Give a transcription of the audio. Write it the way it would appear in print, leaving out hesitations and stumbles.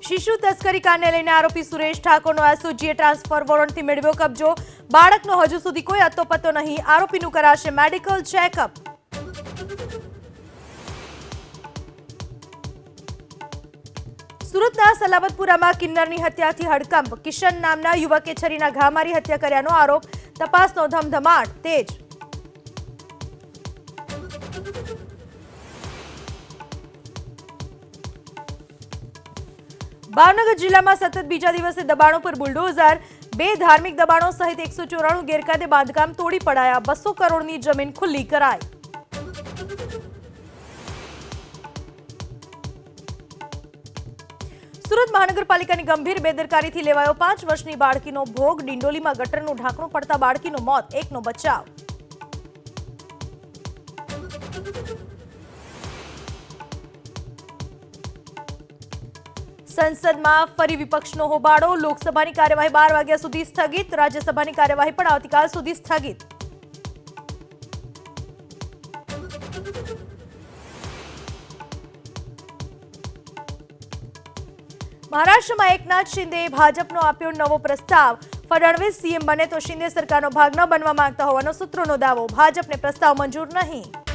શિશુ તસ્કરી કાંડને લઈને આરોપી સુરેશ ઠાકોરનો એસઓજીએ ટ્રાન્સફર વોરંટથી મેળવ્યો કબજો। બાળકનો હજુ સુધી કોઈ અતોપતો નહીં। આરોપીનું કરાશે મેડિકલ ચેકઅપ। સુરતના સલાબતપુરામાં કિન્નરની હત્યાથી હડકંપ। કિશન નામના યુવકે છરીના ઘા મારી હત્યા કર્યાનો આરોપ। તપાસનો ધમધમાટ તેજ। ભાવનગર જિલ્લામાં સતત બીજા દિવસે દબાણો પર બુલડોઝર। બે ધાર્મિક દબાણો સહિત 194 ગેરકાયદે બાંધકામ તોડી પડાયા। 200 કરોડની જમીન ખુલ્લી કરાઈ। સુરત મહાનગરપાલિકાની ગંભીર બેદરકારીથી લેવાયો 5 વર્ષની બાળકીનો ભોગ। ડિંડોલીમાં ગટરનું ઢાંકણું પડતા બાળકીનું મોત, એકનો બચાવ। સંસદમાં ફરી વિપક્ષનો હોબાળો। લોકસભાની કાર્યવાહી 12 વાગ્યા સુધી સ્થગિત। રાજ્યસભાની કાર્યવાહી પણ આવતીકાલ સુધી સ્થગિત। મહારાષ્ટ્રમાં એકનાથ શિંદેએ ભાજપનો આપ્યો નવો પ્રસ્તાવ। ફડણવીસ સીએમ બને તો શિંદે સરકારનો ભાગ ન બનવા માંગતા હોવાનો સૂત્રોનો દાવો। ભાજપને પ્રસ્તાવ મંજૂર નહીં।